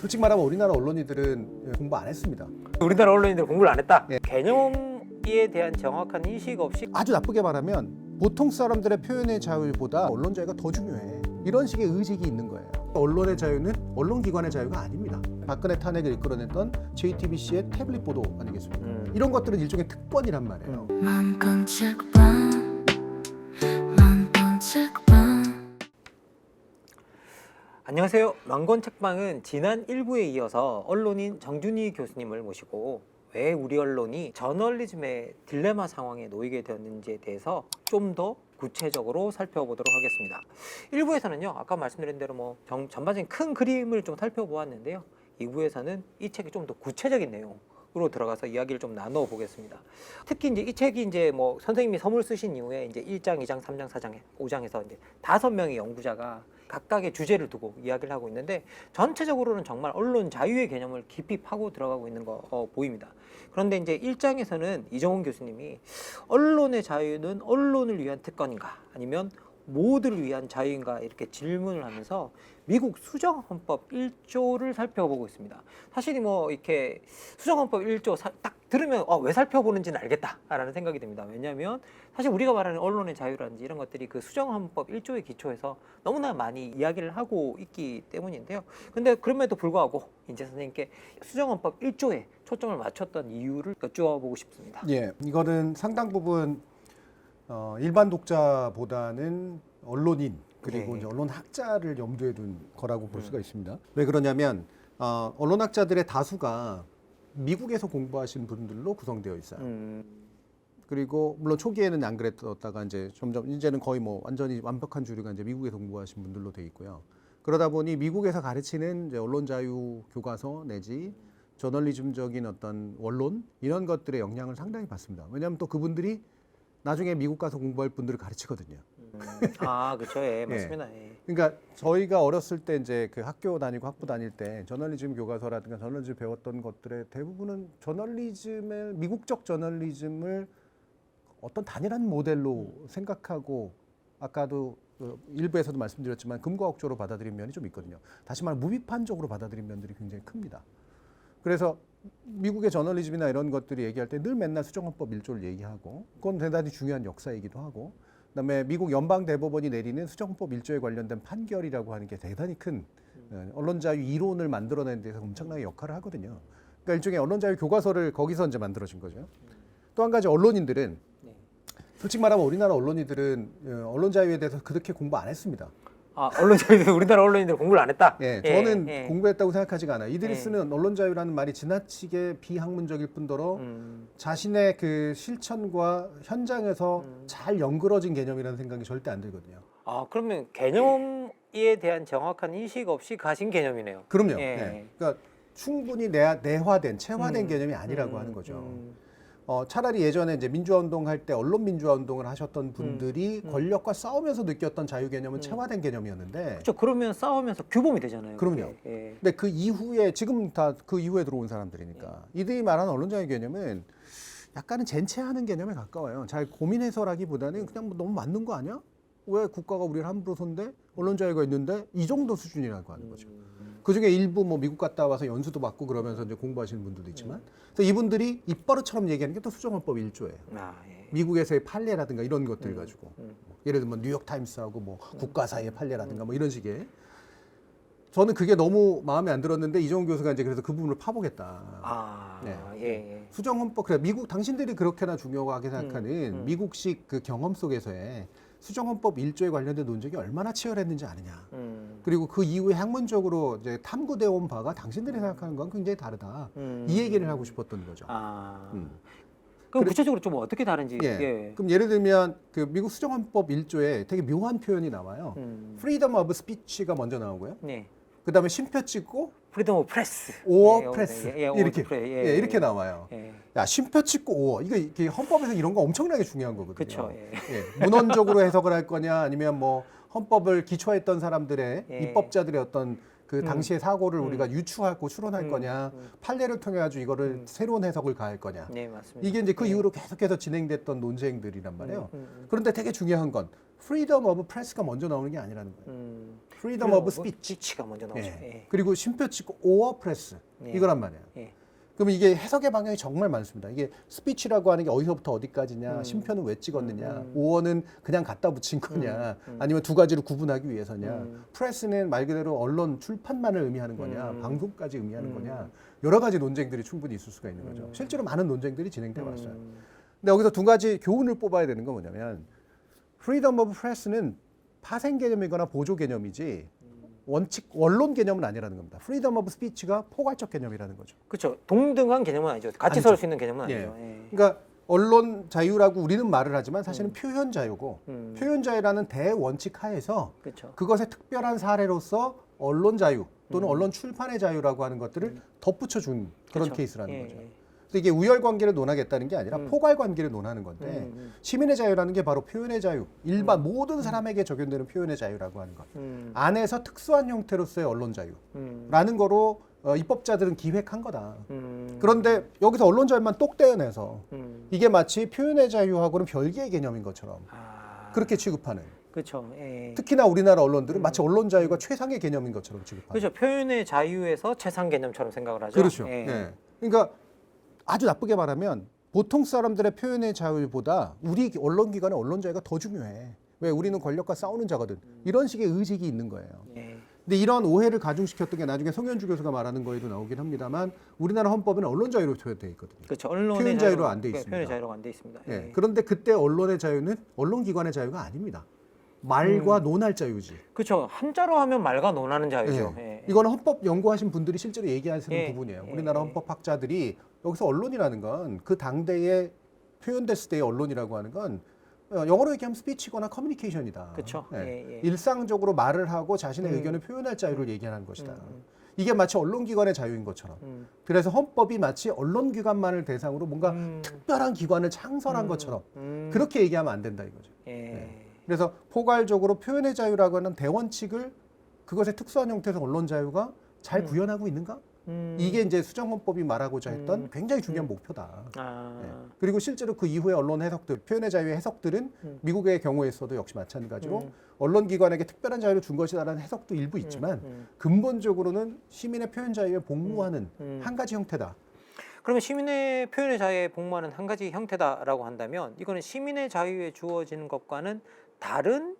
솔직히 말하면 우리나라 언론인들은 공부 안 했습니다. 우리나라 언론인들 공부를 안 했다. 예. 개념에 대한 정확한 인식 없이 아주 나쁘게 말하면 보통 사람들의 표현의 자유보다 언론 자유가 더 중요해. 이런 식의 의식이 있는 거예요. 언론의 자유는 언론기관의 자유가 아닙니다. 박근혜 탄핵을 이끌어냈던 JTBC의 태블릿 보도 아니겠습니까? 이런 것들은 일종의 특권이란 말이에요. 안녕하세요. 망건책방은 지난 1부에 이어서 언론인 정준희 교수님을 모시고 왜 우리 언론이 저널리즘의 딜레마 상황에 놓이게 되었는지에 대해서 좀 더 구체적으로 살펴보도록 하겠습니다. 1부에서는요, 아까 말씀드린 대로 전반적인 큰 그림을 좀 살펴보았는데요. 2부에서는 이 책이 좀 더 구체적인 내용으로 들어가서 이야기를 좀 나눠 보겠습니다. 특히 이제 이 책이 이제 선생님이 서물 쓰신 이후에 이제 1장, 2장, 3장, 4장, 5장에서 이제 5명의 연구자가 각각의 주제를 두고 이야기를 하고 있는데 전체적으로는 정말 언론 자유의 개념을 깊이 파고 들어가고 있는 거 보입니다. 그런데 이제 1장에서는 이정훈 교수님이 언론의 자유는 언론을 위한 특권인가 아니면 모두를 위한 자유인가 이렇게 질문을 하면서 미국 수정헌법 1조를 살펴보고 있습니다. 사실 이렇게 수정헌법 1조 딱 들으면 왜 살펴보는지는 알겠다라는 생각이 듭니다. 왜냐하면 사실 우리가 말하는 언론의 자유라든지 이런 것들이 그 수정헌법 1조의 기초에서 너무나 많이 이야기를 하고 있기 때문인데요. 근데 그럼에도 불구하고 이제 선생님께 수정헌법 1조에 초점을 맞췄던 이유를 여쭈어보고 싶습니다. 예, 이거는 상당 부분 일반 독자보다는 언론인 그리고 이제 언론학자를 염두에 둔 거라고 볼 수가 있습니다. 왜 그러냐면 언론학자들의 다수가 미국에서 공부하신 분들로 구성되어 있어요. 그리고 물론 초기에는 안 그랬다가 이제 점점 이제는 거의 완전히 완벽한 주류가 이제 미국에서 공부하신 분들로 돼 있고요. 그러다 보니 미국에서 가르치는 이제 언론 자유 교과서 내지 저널리즘적인 어떤 원론 이런 것들의 영향을 상당히 받습니다. 왜냐하면 또 그분들이 나중에 미국 가서 공부할 분들을 가르치거든요. 그렇죠. 예, 맞습니다. 예. 그러니까 저희가 어렸을 때 이제 그 학교 다니고 학부 다닐 때 저널리즘 교과서라든가 저널리즘 배웠던 것들의 대부분은 저널리즘을 미국적 저널리즘을 어떤 단일한 모델로 생각하고 아까도 일부에서도 말씀드렸지만 금과 억조로 받아들인 면이 좀 있거든요. 다시 말해 무비판적으로 받아들인 면들이 굉장히 큽니다. 그래서 미국의 저널리즘이나 이런 것들이 얘기할 때 늘 맨날 수정헌법 1조를 얘기하고 그건 대단히 중요한 역사이기도 하고 그다음에 미국 연방대법원이 내리는 수정헌법 1조에 관련된 판결이라고 하는 게 대단히 큰 언론자유 이론을 만들어내는 데서 엄청나게 역할을 하거든요. 그러니까 일종의 언론자유 교과서를 거기서 이제 만들어진 거죠. 또 한 가지 언론인들은 솔직히 말하면 우리나라 언론인들은 언론 자유에 대해서 그렇게 공부 안 했습니다. 언론 자유에 우리나라 언론인들 공부를 안 했다? 저는 공부했다고 생각하지가 않아요. 이들이 쓰는 언론 자유라는 말이 지나치게 비학문적일 뿐더러 자신의 그 실천과 현장에서 잘 연그러진 개념이라는 생각이 절대 안 들거든요. 그러면 개념에 대한 정확한 인식 없이 가신 개념이네요. 그럼요. 그러니까 충분히 내화된, 체화된 개념이 아니라고 하는 거죠. 차라리 예전에 이제 민주화운동 할 때 언론 민주화운동을 하셨던 분들이 권력과 싸우면서 느꼈던 자유 개념은 체화된 개념이었는데. 그렇죠. 그러면 싸우면서 규범이 되잖아요. 그럼요. 근데 그 이후에 지금 다 그 이후에 들어온 사람들이니까 이들이 말하는 언론 자유 개념은 약간은 젠체하는 개념에 가까워요. 잘 고민해서라기보다는 그냥 너무 맞는 거 아니야? 왜 국가가 우리를 함부로 손대? 언론 자유가 있는데 이 정도 수준이라고 하는 거죠. 그중에 일부 미국 갔다 와서 연수도 받고 그러면서 이제 공부하시는 분들도 있지만 그래서 이분들이 입버릇처럼 얘기하는 게 또 수정헌법 1조예요. 미국에서의 판례라든가 이런 것들 가지고 예를 들면 뉴욕타임스하고 국가사의 판례라든가 이런 식의 저는 그게 너무 마음에 안 들었는데 이정훈 교수가 이제 그래서 그 부분을 파보겠다. 수정헌법 그래 미국 당신들이 그렇게나 중요하게 생각하는 미국식 그 경험 속에서의 수정헌법 1조에 관련된 논쟁이 얼마나 치열했는지 아느냐. 그리고 그 이후에 학문적으로 이제 탐구되어 온 바가 당신들이 생각하는 건 굉장히 다르다. 이 얘기를 하고 싶었던 거죠. 그럼 구체적으로 좀 어떻게 다른지. 그럼 예를 들면 그 미국 수정헌법 1조에 되게 묘한 표현이 나와요. Freedom of Speech가 먼저 나오고요. 그다음에 쉼표 찍고 프리덤 오브 프레스, 오어 프레스 이렇게 나와요. 야 쉼표 찍고 오어 이게 헌법에서 이런 거 엄청나게 중요한 거거든요. 그렇죠. 문헌적으로 해석을 할 거냐 아니면 헌법을 기초했던 사람들의 입법자들의 어떤 그 당시의 사고를 우리가 유추하고 추론할 거냐 판례를 통해 가지고 이거를 새로운 해석을 가할 거냐. 맞습니다. 이게 이제 그 이후로 계속해서 진행됐던 논쟁들이란 말이에요. 그런데 되게 중요한 건 Freedom of Press가 먼저 나오는 게 아니라는 거예요. freedom of speech. 가 먼저 나오죠. 예. 예. 그리고 쉼표 찍고 or press 예. 이거란 말이에요. 예. 그러면 이게 해석의 방향이 정말 많습니다. 이게 스피치라고 하는 게 어디서부터 어디까지냐, 쉼표는 왜 찍었느냐, 오어는 그냥 갖다 붙인 거냐, 아니면 두 가지로 구분하기 위해서냐, 프레스는 말 그대로 언론 출판만을 의미하는 거냐, 방송까지 의미하는 거냐, 여러 가지 논쟁들이 충분히 있을 수가 있는 거죠. 실제로 많은 논쟁들이 진행돼 왔어요. 근데 여기서 두 가지 교훈을 뽑아야 되는 건 뭐냐면, freedom of press는 파생 개념이거나 보조 개념이지 원칙 언론 개념은 아니라는 겁니다. freedom of speech가 포괄적 개념이라는 거죠. 그렇죠. 동등한 개념은 아니죠. 같이 아니죠. 설 수 있는 개념은 예. 아니죠. 예. 그러니까 언론 자유라고 우리는 말을 하지만 사실은 표현 자유고 표현 자유라는 대원칙 하에서 그렇죠. 그것의 특별한 사례로서 언론 자유 또는 언론 출판의 자유라고 하는 것들을 덧붙여 준 그런 그렇죠. 케이스라는 예, 거죠. 예. 근데 이게 우열 관계를 논하겠다는 게 아니라 포괄 관계를 논하는 건데 시민의 자유라는 게 바로 표현의 자유, 일반 모든 사람에게 적용되는 표현의 자유라고 하는 것. 안에서 특수한 형태로서의 언론 자유라는 거로 입법자들은 기획한 거다. 그런데 여기서 언론 자유만 똑 떼어내서 이게 마치 표현의 자유하고는 별개의 개념인 것처럼 그렇게 취급하는. 그렇죠. 예. 특히나 우리나라 언론들은 마치 언론 자유가 최상의 개념인 것처럼 취급하는. 그렇죠. 표현의 자유에서 최상 개념처럼 생각을 하죠. 그렇죠. 예. 예. 그러니까 아주 나쁘게 말하면 보통 사람들의 표현의 자유보다 우리 언론기관의 언론 자유가 더 중요해. 왜? 우리는 권력과 싸우는 자거든. 이런 식의 의식이 있는 거예요. 예. 근데 이런 오해를 가중시켰던 게 나중에 송현주 교수가 말하는 거에도 나오긴 합니다만 우리나라 헌법에는 언론 자유로 표현되어 있거든요. 그렇죠. 언론의 표현 자유로 안돼 그 있습니다. 표현의 자유로 안 돼 있습니다. 예. 예. 그런데 그때 언론의 자유는 언론기관의 자유가 아닙니다. 말과 논할 자유지. 그렇죠. 한자로 하면 말과 논하는 자유죠. 예. 예. 이거는 헌법 연구하신 분들이 실제로 얘기하시는 예. 부분이에요. 예. 우리나라 헌법학자들이 여기서 언론이라는 건 그 당대에 표현됐을 때의 언론이라고 하는 건 영어로 얘기하면 스피치거나 커뮤니케이션이다. 그렇죠. 예, 예. 일상적으로 말을 하고 자신의 의견을 표현할 자유를 얘기하는 것이다. 이게 마치 언론기관의 자유인 것처럼. 그래서 헌법이 마치 언론기관만을 대상으로 뭔가 특별한 기관을 창설한 것처럼 그렇게 얘기하면 안 된다 이거죠. 예. 그래서 포괄적으로 표현의 자유라고 하는 대원칙을 그것의 특수한 형태에서 언론 자유가 잘 구현하고 있는가? 이게 이제 수정헌법이 말하고자 했던 굉장히 중요한 목표다. 아. 예. 그리고 실제로 그 이후에 언론 해석들, 표현의 자유의 해석들은 미국의 경우에서도 역시 마찬가지로 언론기관에게 특별한 자유를 준 것이다라는 해석도 일부 있지만 근본적으로는 시민의 표현 자유에 복무하는 한 가지 형태다. 그러면 시민의 표현의 자유에 복무하는 한 가지 형태다라고 한다면 이거는 시민의 자유에 주어지는 것과는 다른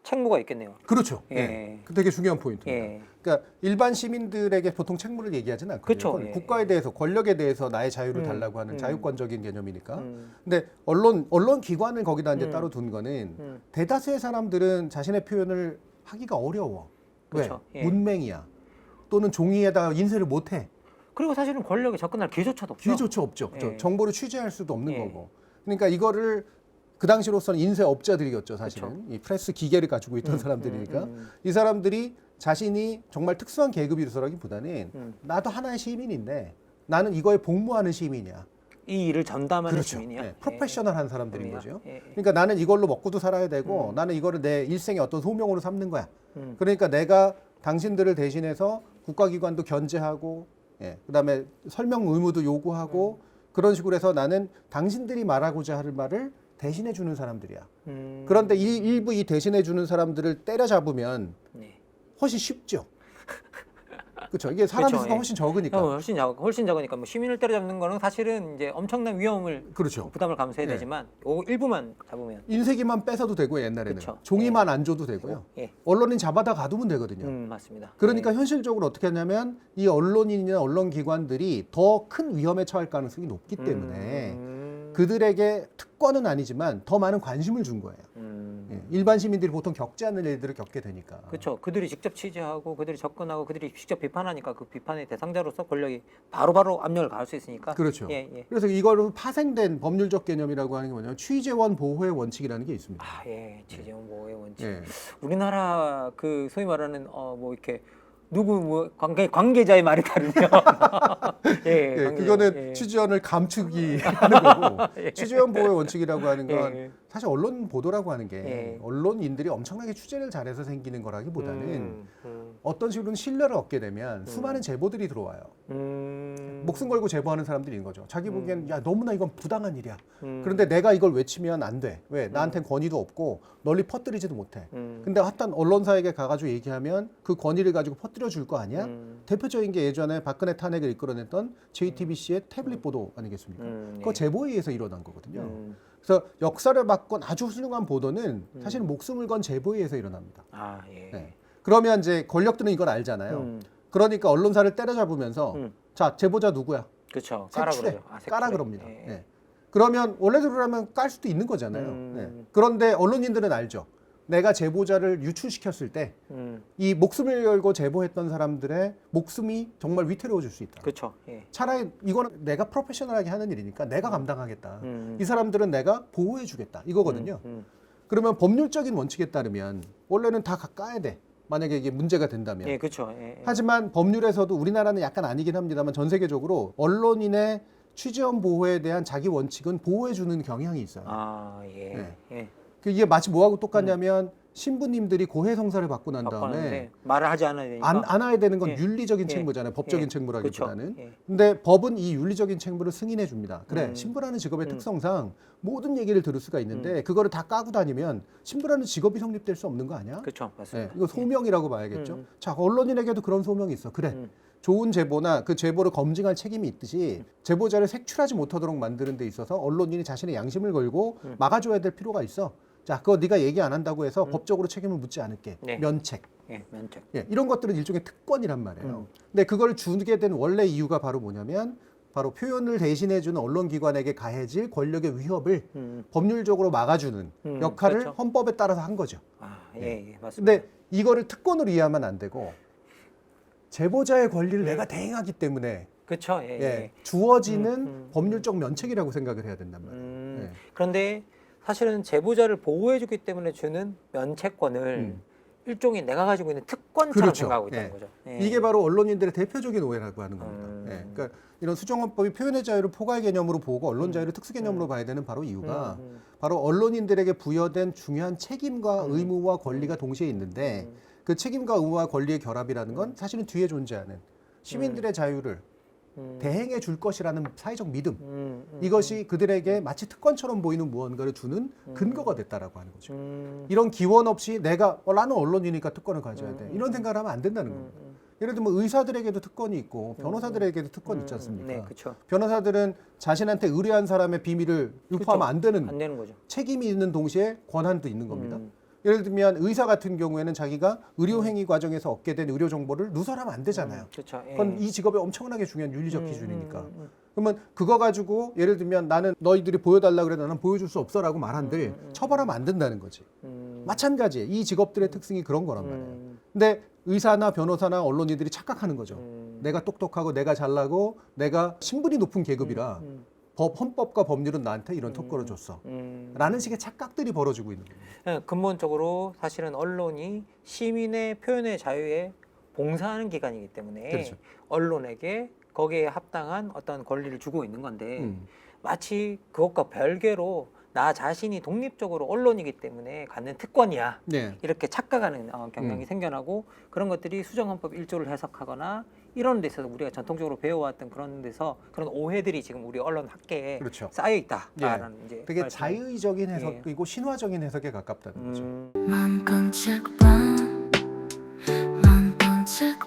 책무가 있겠네요. 그렇죠. 예. 예. 그 되게 중요한 포인트입니다. 예. 그러니까 일반 시민들에게 보통 책무를 얘기하지는 않거든요. 그쵸. 그건 예. 국가에 대해서 권력에 대해서 나의 자유를 달라고 하는 자유권적인 개념이니까. 음. 근데 언론 기관을 거기다 이제 따로 둔 거는 대다수의 사람들은 자신의 표현을 하기가 어려워. 그쵸. 왜? 예. 문맹이야. 또는 종이에다가 인쇄를 못 해. 그리고 사실은 권력에 접근할 기회조차도 없죠. 기회조차 없죠. 예. 정보를 취재할 수도 없는 예. 거고. 그러니까 이거를 그 당시로서는 인쇄업자들이었죠, 사실은. 이 프레스 기계를 가지고 있던 사람들이니까. 이 사람들이 자신이 정말 특수한 계급이라기보다는 나도 하나의 시민인데 나는 이거에 복무하는 시민이야. 이 일을 전담하는 그렇죠. 시민이요. 네, 프로페셔널한 사람들인 의미야. 거죠. 예, 예. 그러니까 나는 이걸로 먹고도 살아야 되고 나는 이거를 내 일생의 어떤 소명으로 삼는 거야. 그러니까 내가 당신들을 대신해서 국가기관도 견제하고 그다음에 설명 의무도 요구하고 그런 식으로 해서 나는 당신들이 말하고자 할 말을 대신해 주는 사람들이야. 그런데 일부 이 대신해 주는 사람들을 때려잡으면 네. 훨씬 쉽죠. 그렇죠. 이게 사람 그쵸, 수가 예. 훨씬 적으니까. 훨씬 작으니까 뭐 시민을 때려잡는 거는 사실은 이제 엄청난 위험을 그렇죠. 부담을 감수해야 예. 되지만 요 일부만 잡으면 인쇄기만 뺏어도 되고 옛날에는 그쵸. 종이만 안 줘도 되고요. 예. 언론인 잡아다 가두면 되거든요. 맞습니다. 그러니까 현실적으로 어떻게 하냐면 이 언론인이나 언론기관들이 더 큰 위험에 처할 가능성이 높기 때문에 그들에게 특권은 아니지만 더 많은 관심을 준 거예요. 예, 일반 시민들이 보통 겪지 않는 일들을 겪게 되니까. 그렇죠. 그들이 직접 취재하고 그들이 접근하고 그들이 직접 비판하니까 그 비판의 대상자로서 권력이 바로바로 압력을 가할 수 있으니까. 그렇죠. 예, 예. 그래서 이거를 파생된 법률적 개념이라고 하는 게 뭐냐면 취재원 보호의 원칙이라는 게 있습니다. 아, 예. 취재원 보호의 원칙. 예. 우리나라 그 소위 말하는 뭐 이렇게 누구 뭐 관계자의 말이 다르면 예, 예, 관계자. 그거는 예. 취재원을 감추기 하는 거고 취재원 보호의 원칙이라고 하는 건 예. 사실 언론 보도라고 하는 게 예. 언론인들이 엄청나게 취재를 잘해서 생기는 거라기보다는 어떤 식으로는 신뢰를 얻게 되면 수많은 제보들이 들어와요. 목숨 걸고 제보하는 사람들이 있는 거죠. 자기 보기엔 야 너무나 이건 부당한 일이야. 그런데 내가 이걸 외치면 안 돼. 왜? 나한텐 권위도 없고 널리 퍼뜨리지도 못해. 근데 하여튼 언론사에게 가가지고 얘기하면 그 권위를 가지고 퍼뜨려 줄 거 아니야? 대표적인 게 예전에 박근혜 탄핵을 이끌어냈던 JTBC의 태블릿 보도 아니겠습니까? 그거 제보에 의해서 일어난 거거든요. 그래서 역사를 바꾼 아주 훌륭한 보도는 사실 목숨을 건 제보에 의해서 일어납니다. 아, 예. 네. 그러면 이제 권력들은 이걸 알잖아요. 그러니까 언론사를 때려잡으면서 자 제보자 누구야? 그렇죠. 까라 색출해. 그러죠. 아, 까라 색출해. 그럽니다. 예. 네. 그러면 원래대로라면 깔 수도 있는 거잖아요. 네. 그런데 언론인들은 알죠. 내가 제보자를 유출시켰을 때 이 목숨을 걸고 제보했던 사람들의 목숨이 정말 위태로워질 수 있다. 그렇죠. 예. 차라리 이거는 내가 프로페셔널하게 하는 일이니까 내가 감당하겠다. 이 사람들은 내가 보호해주겠다. 이거거든요. 그러면 법률적인 원칙에 따르면 원래는 다 까야 돼. 만약에 이게 문제가 된다면. 예, 그렇죠. 예, 예. 하지만 법률에서도 우리나라는 약간 아니긴 합니다만 전 세계적으로 언론인의 취재원 보호에 대한 자기 원칙은 보호해주는 경향이 있어요. 아, 예. 네. 예. 이게 마치 뭐하고 똑같냐면 신부님들이 고해성사를 받고 난 다음에 바꿨는데 말을 하지 않아야 되니까. 안아야 되는 건 예. 윤리적인 예. 책무잖아요. 법적인 예. 책무라기보다는. 그쵸. 예. 근데 법은 이 윤리적인 책무를 승인해 줍니다. 그래, 신부라는 직업의 특성상 모든 얘기를 들을 수가 있는데 그거를 다 까고 다니면 신부라는 직업이 성립될 수 없는 거 아니야? 그렇죠. 맞습니다. 네, 이거 소명이라고 봐야겠죠. 자, 언론인에게도 그런 소명이 있어. 그래. 좋은 제보나 그 제보를 검증할 책임이 있듯이 제보자를 색출하지 못하도록 만드는 데 있어서 언론인이 자신의 양심을 걸고 막아줘야 될 필요가 있어. 자, 그거 네가 얘기 안 한다고 해서 법적으로 책임을 묻지 않을게. 네. 면책. 예, 면책. 예, 이런 것들은 일종의 특권이란 말이에요. 근데 그걸 주게 된 원래 이유가 바로 뭐냐면 바로 표현을 대신해주는 언론기관에게 가해질 권력의 위협을 법률적으로 막아주는 역할을 그렇죠. 헌법에 따라서 한 거죠. 아, 예, 예, 맞습니다. 근데 이거를 특권으로 이해하면 안 되고 제보자의 권리를 내가 대행하기 때문에 그렇죠. 예, 예, 예. 주어지는 법률적 면책이라고 생각을 해야 된단 말이에요. 예. 그런데 사실은 제보자를 보호해주기 때문에 주는 면책권을 일종의 내가 가지고 있는 특권처럼 그렇죠. 생각하고 있다는 예. 거죠. 예. 이게 바로 언론인들의 대표적인 오해라고 하는 겁니다. 예. 그러니까 이런 수정헌법이 표현의 자유를 포괄 개념으로 보고 언론 자유를 특수 개념으로 봐야 되는 바로 이유가 바로 언론인들에게 부여된 중요한 책임과 의무와 권리가 동시에 있는데 그 책임과 의무와 권리의 결합이라는 건 사실은 뒤에 존재하는 시민들의 자유를 대행해 줄 것이라는 사회적 믿음 이것이 그들에게 마치 특권처럼 보이는 무언가를 주는 근거가 됐다라고 하는 거죠. 이런 기원 없이 내가 나는 언론이니까 특권을 가져야 돼 이런 생각을 하면 안 된다는 겁니다. 예를 들면 의사들에게도 특권이 있고 변호사들에게도 특권이 있지 않습니까? 네, 그렇죠. 변호사들은 자신한테 의뢰한 사람의 비밀을 유포하면 안 되는 안 되는 거죠. 책임이 있는 동시에 권한도 있는 겁니다. 예를 들면 의사 같은 경우에는 자기가 의료행위 과정에서 얻게 된 의료 정보를 누설하면 안 되잖아요. 그렇죠. 예. 그건 이 직업의 엄청나게 중요한 윤리적 기준이니까. 그러면 그거 가지고 예를 들면 나는 너희들이 보여달라 그래도 나는 보여줄 수 없어라고 말한들 처벌하면 안 된다는 거지. 마찬가지에 이 직업들의 특징이 그런 거란 말이에요. 근데 의사나 변호사나 언론인들이 착각하는 거죠. 내가 똑똑하고 내가 잘나고 내가 신분이 높은 계급이라 헌법과 법률은 나한테 이런 특권을 줬어. 라는 식의 착각들이 벌어지고 있는 거예요. 예, 근본적으로 사실은 언론이 시민의 표현의 자유에 봉사하는 기관이기 때문에 그렇죠. 언론에게 거기에 합당한 어떤 권리를 주고 있는 건데 마치 그것과 별개로 나 자신이 독립적으로 언론이기 때문에 갖는 특권이야. 네. 이렇게 착각하는 경향이 생겨나고 그런 것들이 수정헌법 1조를 해석하거나 이런 데 있어서 우리가 전통적으로 배워왔던 그런 데서 그런 오해들이 지금 우리 언론 학계에 그렇죠. 쌓여 있다라는 예. 이제 되게 말씀을- 자의적인 해석이고 신화적인 해석에 가깝다는 거죠. 만 번째 밤, 만 번째